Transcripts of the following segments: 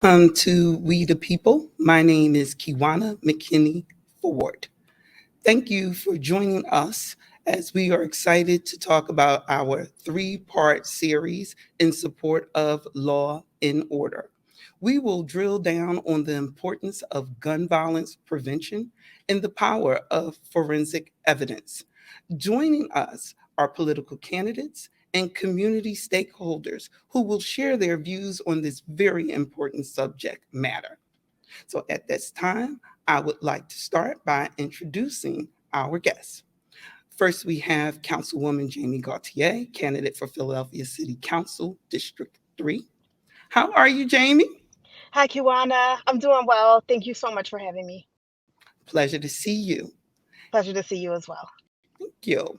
To We the People. My name is Kiwana McKinney Ford. Thank you for joining us as we are excited to talk about our three-part series in support of law and order. We will drill down on the importance of gun violence prevention and the power of forensic evidence. Joining us are political candidates and community stakeholders who will share their views on this very important subject matter. So at this time, I would like to start by introducing our guests. First, we have Councilwoman Jamie Gauthier, candidate for Philadelphia City Council, District 3. How are you, Jamie? Hi, Kiwana. I'm doing well. Thank you so much for having me. Pleasure to see you. Pleasure to see you as well. Thank you.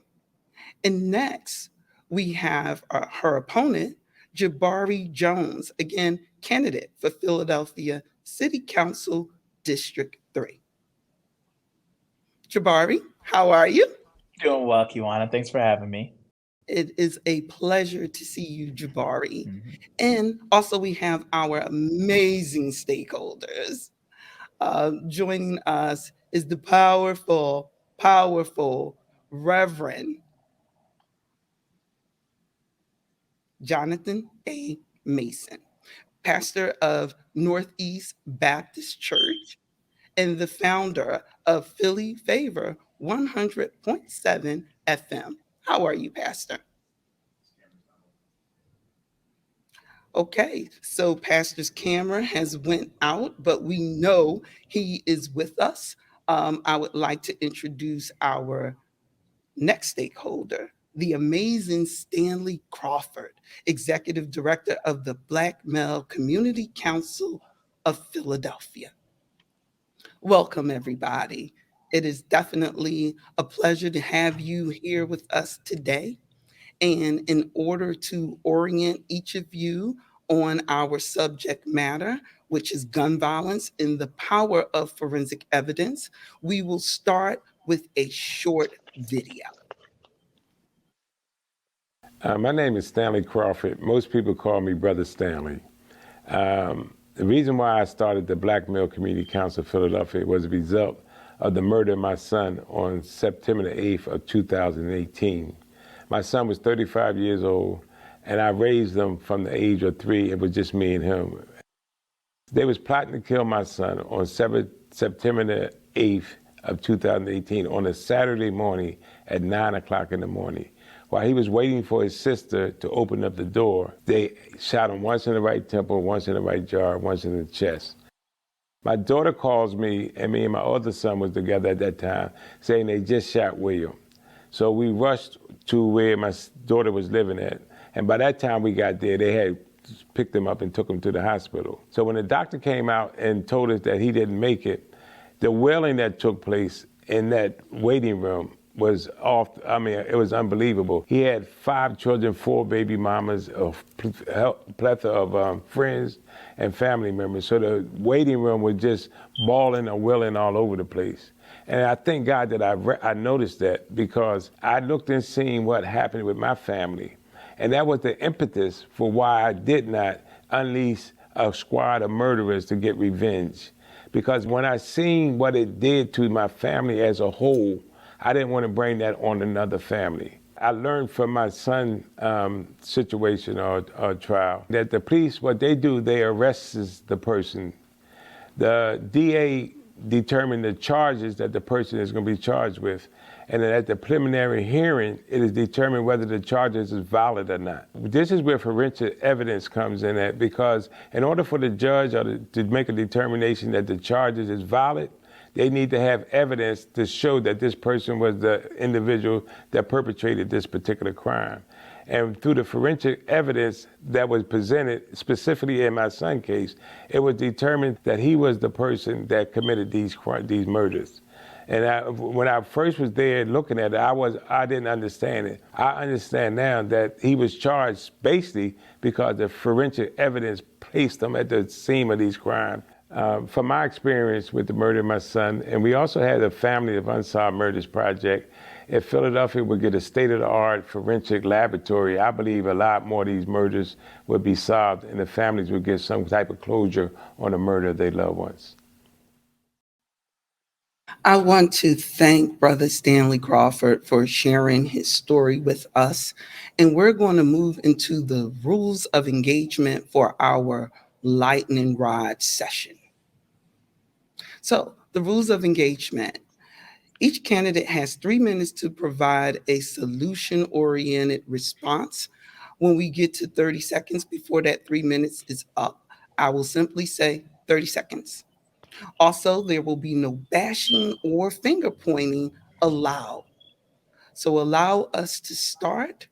And next, we have her opponent, Jabari Jones, again, candidate for Philadelphia City Council, District 3. Jabari, how are you? Doing well, Kiwana. Thanks for having me. It is a pleasure to see you, Jabari. Mhm. And also, we have our amazing stakeholders. Joining us is the powerful Reverend Jonathan A. Mason, pastor of Northeast Baptist Church and the founder of Philly Favor 100.7 FM. How are you, Pastor? Okay, so Pastor's camera has went out, but we know he is with us. I would like to introduce our next stakeholder, the amazing Stanley Crawford, Executive Director of the Black Male Community Council of Philadelphia. Welcome, everybody. It is definitely a pleasure to have you here with us today. And in order to orient each of you on our subject matter, which is gun violence and the power of forensic evidence, we will start with a short video. My name is Stanley Crawford. Most people call me Brother Stanley. The reason why I started the Black Male Community Council of Philadelphia was a result of the murder of my son on September the 8th of 2018. My son was 35 years old, and I raised him from the age of 3. It was just me and him. They was plotting to kill my son on September the 8th of 2018 on a Saturday morning at 9 o'clock in the morning. While he was waiting for his sister to open up the door, they shot him once in the right temple, once in the right jaw, once in the chest. My daughter calls me, and me and my other son was together at that time, saying they just shot William. So we rushed to where my daughter was living at. And by that time we got there, they had picked him up and took him to the hospital. So when the doctor came out and told us that he didn't make it, the wailing that took place in that waiting room was off. I mean, it was unbelievable. He had 5 children, 4 baby mamas, a plethora of friends and family members. So the waiting room was just bawling and wailing all over the place. And I thank God that I noticed that, because I looked and seen what happened with my family. And that was the impetus for why I did not unleash a squad of murderers to get revenge. Because when I seen what it did to my family as a whole, I didn't want to bring that on another family. I learned from my son's situation or trial that the police, what they do, they arrest the person. The DA determined the charges that the person is going to be charged with. And then at the preliminary hearing, it is determined whether the charges is valid or not. This is where forensic evidence comes in at, because in order for the judge to make a determination that the charges is valid, they need to have evidence to show that this person was the individual that perpetrated this particular crime. And through the forensic evidence that was presented, specifically in my son's case, it was determined that he was the person that committed these murders. And when I first was there looking at it, I didn't understand it. I understand now that he was charged basically because the forensic evidence placed him at the scene of these crimes. From my experience with the murder of my son, and we also had a Family of Unsolved Murders project, if Philadelphia would get a state-of-the-art forensic laboratory, I believe a lot more of these murders would be solved and the families would get some type of closure on the murder of their loved ones. I want to thank Brother Stanley Crawford for sharing his story with us. And we're going to move into the rules of engagement for our lightning rod session. So, the rules of engagement. Each candidate has 3 minutes to provide a solution-oriented response. When we get to 30 seconds before that 3 minutes is up, I will simply say 30 seconds. Also, there will be no bashing or finger pointing allowed. So allow us to start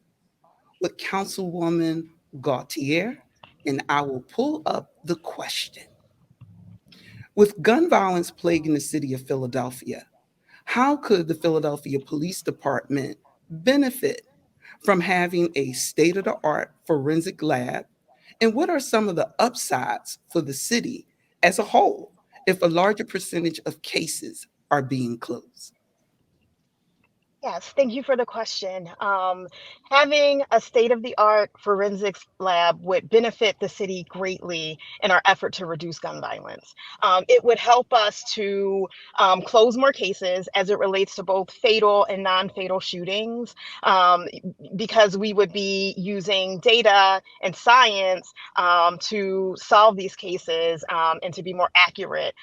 with Councilwoman Gautier, and I will pull up the question. With gun violence plaguing the city of Philadelphia, how could the Philadelphia Police Department benefit from having a state-of-the-art forensic lab? And what are some of the upsides for the city as a whole if a larger percentage of cases are being closed? Yes, thank you for the question. Having a state-of-the-art forensics lab would benefit the city greatly in our effort to reduce gun violence. It would help us to close more cases as it relates to both fatal and non-fatal shootings, because we would be using data and science to solve these cases and to be more accurate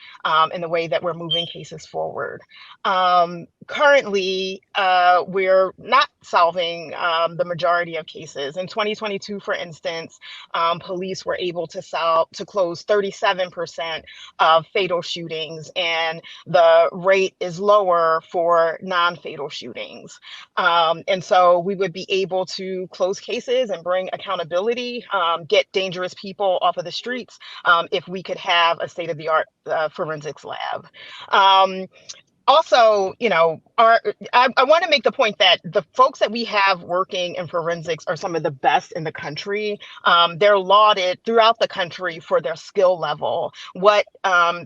in the way that we're moving cases forward. Currently, we're not solving the majority of cases. In 2022, for instance, police were able to close 37% of fatal shootings, and the rate is lower for non-fatal shootings. And so we would be able to close cases and bring accountability, get dangerous people off of the streets, if we could have a state-of-the-art forensics lab. Also, I want to make the point that the folks that we have working in forensics are some of the best in the country. They're lauded throughout the country for their skill level. What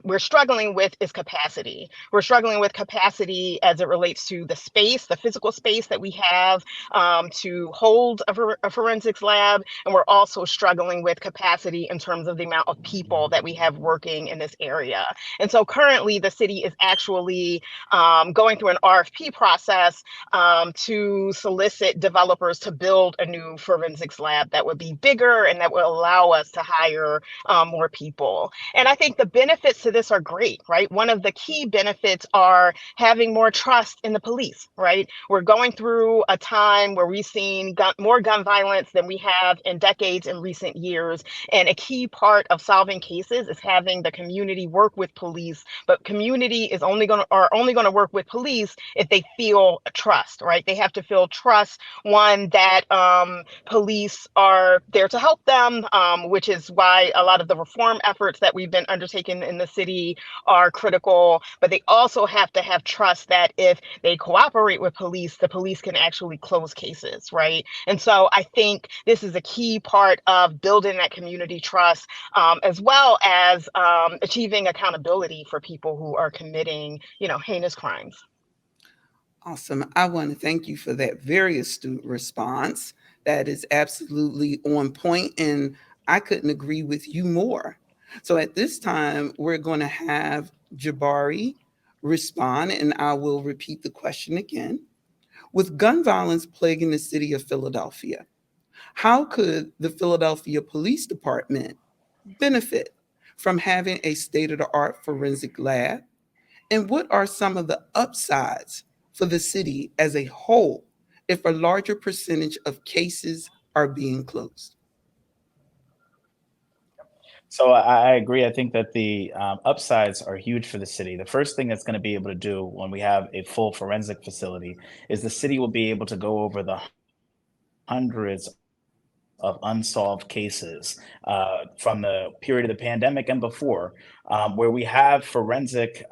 we're struggling with is capacity. We're struggling with capacity as it relates to the space, the physical space that we have to hold a forensics lab. And we're also struggling with capacity in terms of the amount of people that we have working in this area. And so currently the city is actually going through an RFP process to solicit developers to build a new forensics lab that would be bigger and that will allow us to hire more people. And I think the benefits to this are great, right? One of the key benefits are having more trust in the police, right? We're going through a time where we've seen more gun violence than we have in decades in recent years. And a key part of solving cases is having the community work with police, but community is only going to work with police if they feel trust, right? They have to feel trust, one, that police are there to help them, which is why a lot of the reform efforts that we've been undertaking in the city are critical, but they also have to have trust that if they cooperate with police, the police can actually close cases, right? And so I think this is a key part of building that community trust, as well as achieving accountability for people who are committing, heinous crimes. Awesome. I want to thank you for that very astute response. That is absolutely on point, and I couldn't agree with you more. So at this time, we're going to have Jabari respond, and I will repeat the question again. With gun violence plaguing the city of Philadelphia, how could the Philadelphia Police Department benefit from having a state-of-the-art forensic lab? And what are some of the upsides for the city as a whole if a larger percentage of cases are being closed? So I agree. I think that the upsides are huge for the city. The first thing that's going to be able to do when we have a full forensic facility is the city will be able to go over the hundreds of unsolved cases from the period of the pandemic and before, where we have forensic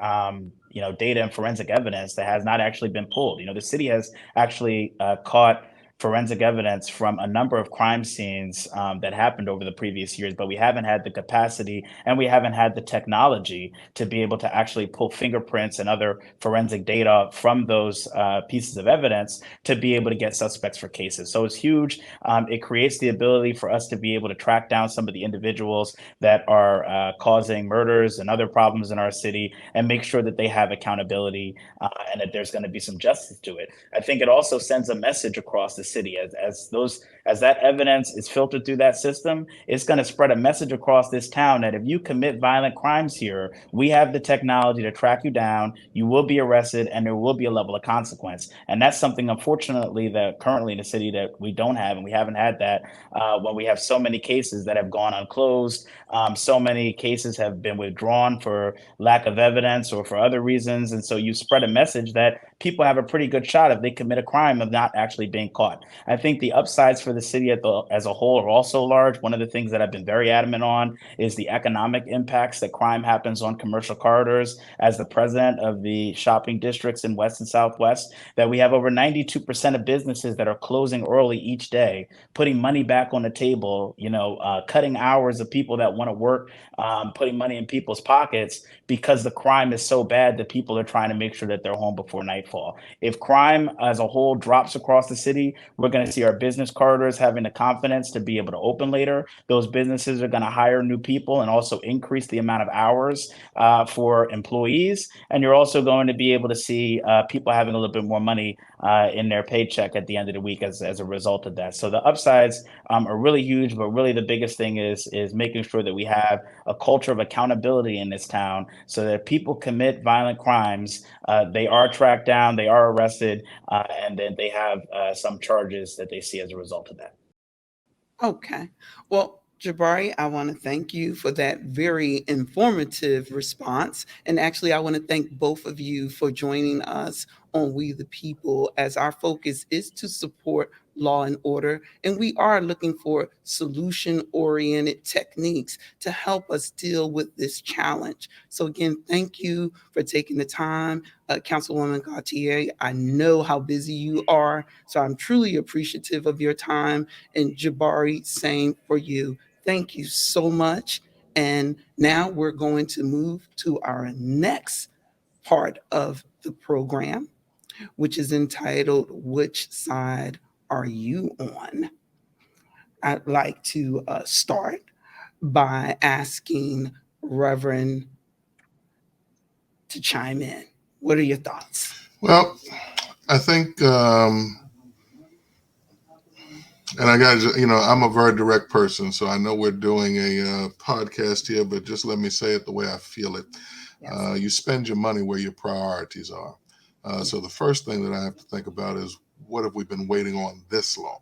data and forensic evidence that has not actually been pulled. The city has actually caught forensic evidence from a number of crime scenes that happened over the previous years, but we haven't had the capacity and we haven't had the technology to be able to actually pull fingerprints and other forensic data from those pieces of evidence to be able to get suspects for cases. So it's huge. It creates the ability for us to be able to track down some of the individuals that are causing murders and other problems in our city and make sure that they have accountability and that there's going to be some justice to it. I think it also sends a message across the city as that evidence is filtered through that system. It's going to spread a message across this town that if you commit violent crimes here, we have the technology to track you down. You will be arrested, and there will be a level of consequence. And that's something, unfortunately, that currently in the city that we don't have, and we haven't had that when we have so many cases that have gone unclosed. So many cases have been withdrawn for lack of evidence or for other reasons. And so you spread a message that people have a pretty good shot if they commit a crime of not actually being caught. I think the upsides for the city as a whole are also large. One of the things that I've been very adamant on is the economic impacts that crime happens on commercial corridors. As the president of the shopping districts in West and Southwest, that we have over 92% of businesses that are closing early each day, putting money back on the table, cutting hours of people that want to work, putting money in people's pockets because the crime is so bad that people are trying to make sure that they're home before nightfall. If crime as a whole drops across the city, we're going to see our business corridors having the confidence to be able to open later. Those businesses are going to hire new people and also increase the amount of hours for employees. And you're also going to be able to see people having a little bit more money in their paycheck at the end of the week as a result of that. So the upsides are really huge, but really the biggest thing is making sure that we have a culture of accountability in this town so that if people commit violent crimes, they are tracked down, they are arrested, and then they have some charges that they see as a result of that. Okay. Well, Jabari, I want to thank you for that very informative response. And actually, I want to thank both of you for joining us on We the People, as our focus is to support law and order. And we are looking for solution-oriented techniques to help us deal with this challenge. So again, thank you for taking the time. Councilwoman Gautier, I know how busy you are, so I'm truly appreciative of your time. And Jabari, same for you. Thank you so much. And now we're going to move to our next part of the program, which is entitled, Which Side Are You On? I'd like to start by asking Reverend to chime in. What are your thoughts? Well, I think, and I got I'm a very direct person, so I know we're doing a podcast here, but just let me say it the way I feel it. Yes. You spend your money where your priorities are. So the first thing that I have to think about is, what have we been waiting on this long?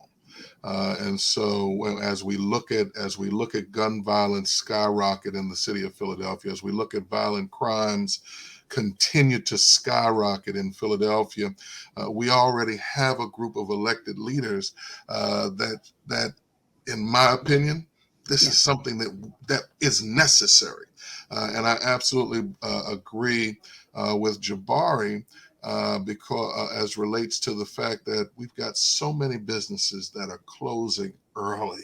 And so as we look at gun violence skyrocket in the city of Philadelphia, as we look at violent crimes continue to skyrocket in Philadelphia, we already have a group of elected leaders that, in my opinion, this is something that is necessary. And I absolutely agree with Jabari because as relates to the fact that we've got so many businesses that are closing early.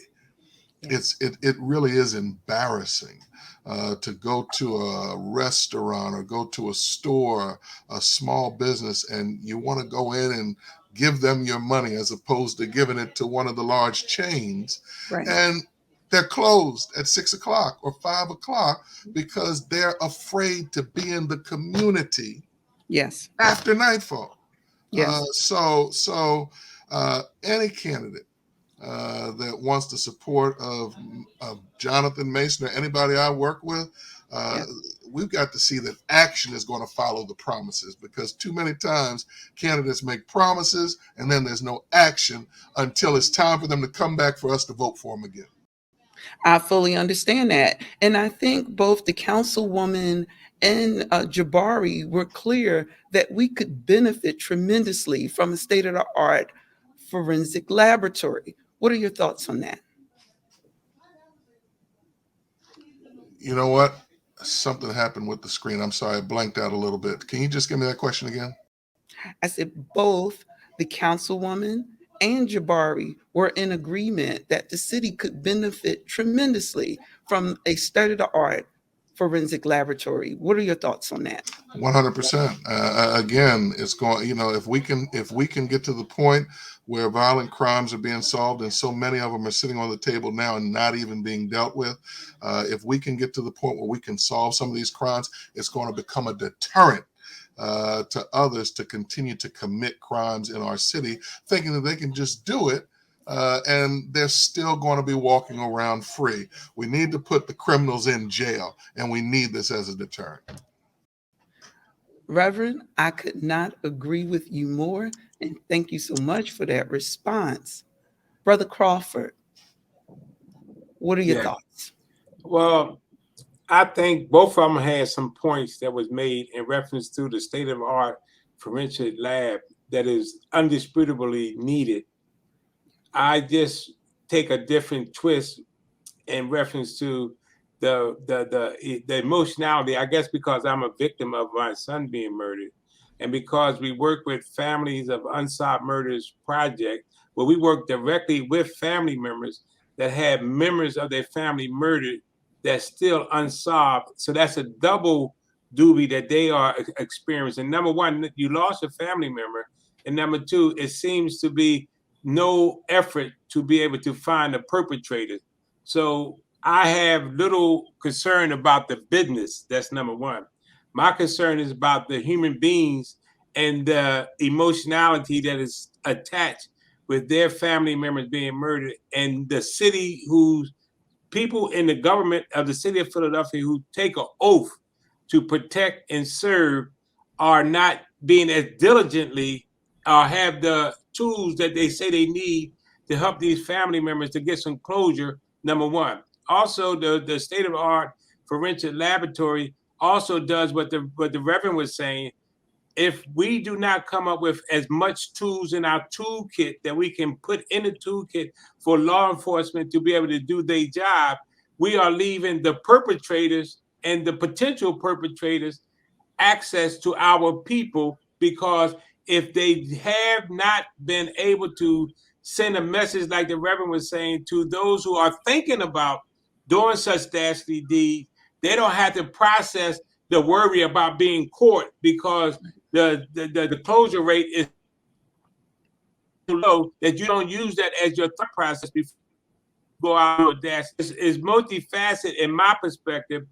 Yes. It really is embarrassing to go to a restaurant or go to a store, a small business, and you want to go in and give them your money as opposed to giving it to one of the large chains. Right. And they're closed at 6 o'clock or 5 o'clock because they're afraid to be in the community. Yes. After nightfall. Yes. So any candidate that wants the support of Jonathan Mason or anybody I work with, we've got to see that action is going to follow the promises, because too many times candidates make promises and then there's no action until it's time for them to come back for us to vote for them again. I fully understand that. And I think both the councilwoman and Jabari were clear that we could benefit tremendously from a state-of-the-art forensic laboratory. What are your thoughts on that? You know what? Something happened with the screen. I'm sorry, I blanked out a little bit. Can you just give me that question again? I said both the councilwoman and Jabari were in agreement that the city could benefit tremendously from a state-of-the-art forensic laboratory. What are your thoughts on that? 100%. Again, it's going. If we can get to the point where violent crimes are being solved, and so many of them are sitting on the table now and not even being dealt with, if we can get to the point where we can solve some of these crimes, it's going to become a deterrent to others to continue to commit crimes in our city, thinking that they can just do it. And they're still going to be walking around free. We need to put the criminals in jail, and we need this as a deterrent. Reverend, I could not agree with you more, and thank you so much for that response. Brother Crawford, what are your thoughts? Well, I think both of them had some points that was made in reference to the state-of-the-art forensic lab that is undisputably needed. I just take a different twist in reference to the emotionality, I guess, because I'm a victim of my son being murdered, and because we work with families of Unsolved Murders Project, where we work directly with family members that have members of their family murdered that's still unsolved. So that's a double doobie that they are experiencing. Number one, you lost a family member, and number two, it seems to be no effort to be able to find the perpetrator. So I have little concern about the business. That's number one. My concern is about the human beings and the emotionality that is attached with their family members being murdered, and the city whose people in the government of the city of Philadelphia who take an oath to protect and serve are not being as diligently or have the tools that they say they need to help these family members to get some closure, number one. Also, the state-of-the-art forensic laboratory also does what the Reverend was saying. If we do not come up with as much tools in our toolkit that we can put in the toolkit for law enforcement to be able to do their job, we are leaving the perpetrators and the potential perpetrators access to our people, because if they have not been able to send a message like the Reverend was saying to those who are thinking about doing such dastardly deeds, they don't have to process the worry about being caught, because the closure rate is too low that you don't use that as your thought process before you go out with that. It's multifaceted in my perspective,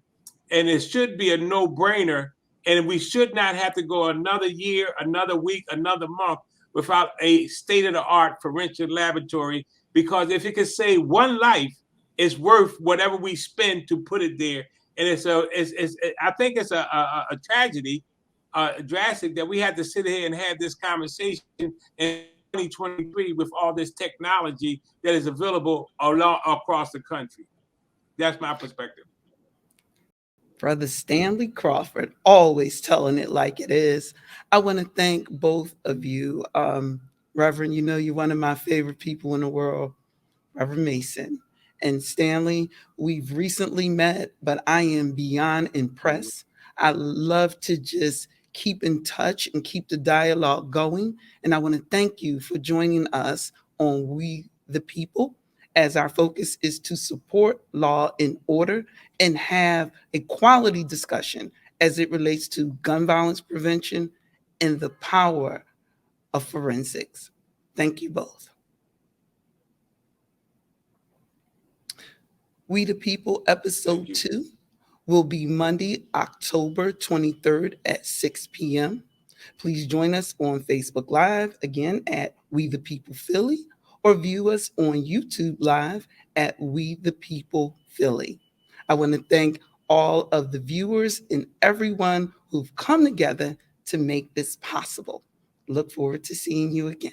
and it should be a no-brainer. And we should not have to go another year, another week, another month without a state-of-the-art forensic laboratory, because if it could save one life, it's worth whatever we spend to put it there. And I think it's a tragedy, drastic, that we had to sit here and have this conversation in 2023 with all this technology that is available across the country. That's my perspective. Brother Stanley Crawford, always telling it like it is. I want to thank both of you. Reverend, you know you're one of my favorite people in the world, Reverend Mason. And Stanley, we've recently met, but I am beyond impressed. I love to just keep in touch and keep the dialogue going. And I want to thank you for joining us on We the People, as our focus is to support law and order and have a quality discussion as it relates to gun violence prevention and the power of forensics. Thank you both. We the People episode 2 will be Monday, October 23rd at 6 p.m. Please join us on Facebook Live, again at We the People Philly, or view us on YouTube Live at We the People Philly. I want to thank all of the viewers and everyone who've come together to make this possible. Look forward to seeing you again.